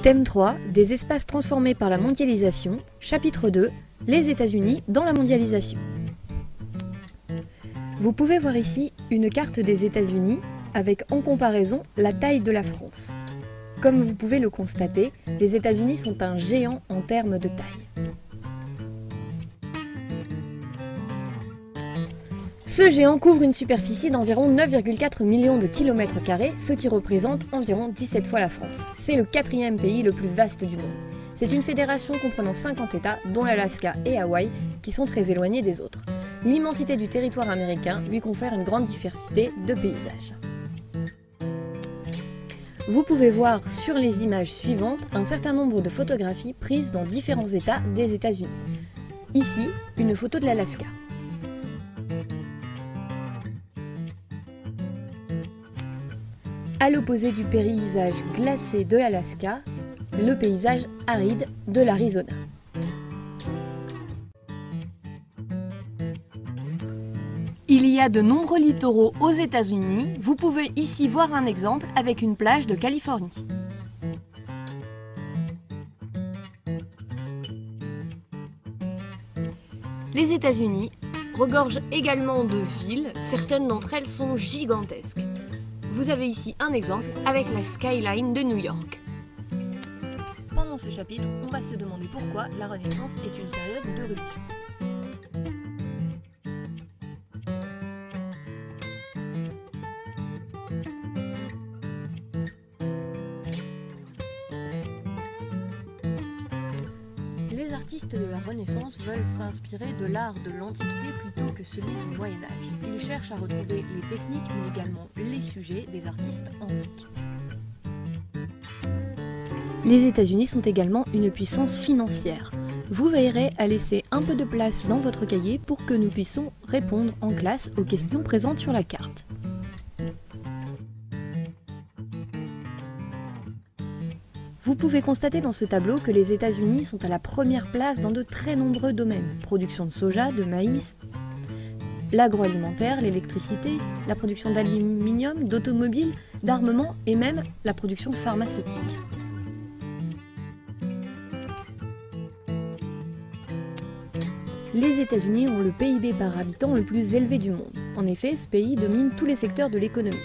Thème 3, des espaces transformés par la mondialisation. Chapitre 2, les États-Unis dans la mondialisation. Vous pouvez voir ici une carte des États-Unis avec en comparaison la taille de la France. Comme vous pouvez le constater, les États-Unis sont un géant en termes de taille. Ce géant couvre une superficie d'environ 9,4 millions de kilomètres carrés, ce qui représente environ 17 fois la France. C'est le 4e pays le plus vaste du monde. C'est une fédération comprenant 50 États, dont l'Alaska et Hawaï, qui sont très éloignés des autres. L'immensité du territoire américain lui confère une grande diversité de paysages. Vous pouvez voir sur les images suivantes un certain nombre de photographies prises dans différents États des États-Unis. Ici, une photo de l'Alaska. À l'opposé du paysage glacé de l'Alaska, le paysage aride de l'Arizona. Il y a de nombreux littoraux aux États-Unis. Vous pouvez ici voir un exemple avec une plage de Californie. Les États-Unis regorgent également de villes. Certaines d'entre elles sont gigantesques. Vous avez ici un exemple avec la skyline de New York. Pendant ce chapitre, on va se demander pourquoi la Renaissance est une période de rupture. Les artistes de la Renaissance veulent s'inspirer de l'art de l'Antiquité plutôt que celui du Moyen-Âge. Ils cherchent à retrouver les techniques mais également les sujets des artistes antiques. Les États-Unis sont également une puissance financière. Vous veillerez à laisser un peu de place dans votre cahier pour que nous puissions répondre en classe aux questions présentes sur la carte. Vous pouvez constater dans ce tableau que les États-Unis sont à la première place dans de très nombreux domaines. Production de soja, de maïs, l'agroalimentaire, l'électricité, la production d'aluminium, d'automobiles, d'armements et même la production pharmaceutique. Les États-Unis ont le PIB par habitant le plus élevé du monde. En effet, ce pays domine tous les secteurs de l'économie.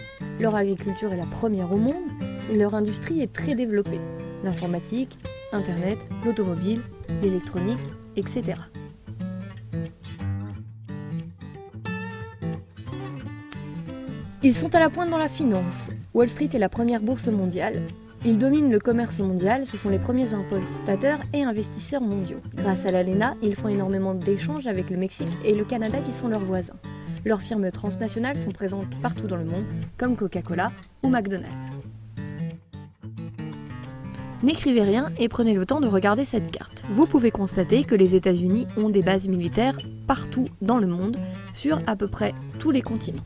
Leur agriculture est la première au monde et leur industrie est très développée. L'informatique, Internet, l'automobile, l'électronique, etc. Ils sont à la pointe dans la finance. Wall Street est la première bourse mondiale. Ils dominent le commerce mondial, ce sont les premiers importateurs et investisseurs mondiaux. Grâce à l'ALENA, ils font énormément d'échanges avec le Mexique et le Canada qui sont leurs voisins. Leurs firmes transnationales sont présentes partout dans le monde, comme Coca-Cola ou McDonald's. N'écrivez rien et prenez le temps de regarder cette carte. Vous pouvez constater que les États-Unis ont des bases militaires partout dans le monde, sur à peu près tous les continents.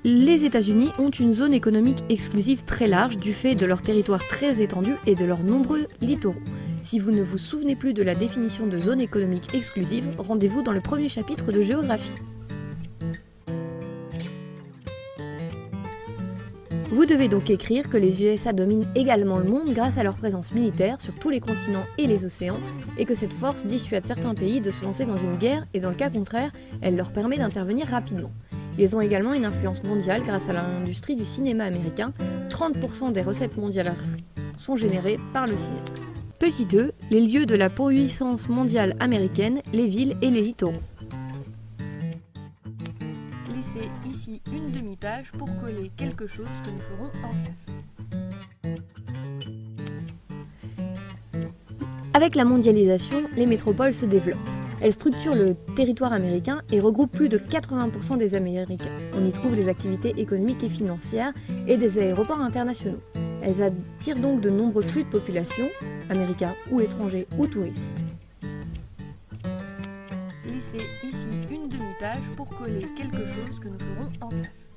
Les États-Unis ont une zone économique exclusive très large du fait de leur territoire très étendu et de leurs nombreux littoraux. Si vous ne vous souvenez plus de la définition de zone économique exclusive, rendez-vous dans le premier chapitre de géographie. Vous devez donc écrire que les USA dominent également le monde grâce à leur présence militaire sur tous les continents et les océans, et que cette force dissuade certains pays de se lancer dans une guerre et dans le cas contraire, elle leur permet d'intervenir rapidement. Ils ont également une influence mondiale grâce à l'industrie du cinéma américain. 30% des recettes mondiales sont générées par le cinéma. Petit 2, les lieux de la puissance mondiale américaine, les villes et les littoraux. Laissez ici une demi-page pour coller quelque chose que nous ferons en classe. Avec la mondialisation, les métropoles se développent. Elles structurent le territoire américain et regroupent plus de 80% des Américains. On y trouve des activités économiques et financières et des aéroports internationaux. Elles attirent donc de nombreux flux de population, américains ou étrangers ou touristes. Laissez ici une demi-page pour coller quelque chose que nous ferons en classe.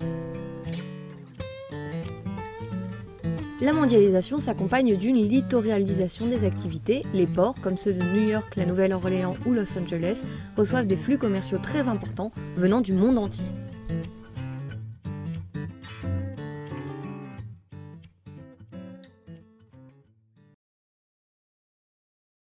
La mondialisation s'accompagne d'une littoralisation des activités. Les ports, comme ceux de New York, la Nouvelle-Orléans ou Los Angeles, reçoivent des flux commerciaux très importants venant du monde entier.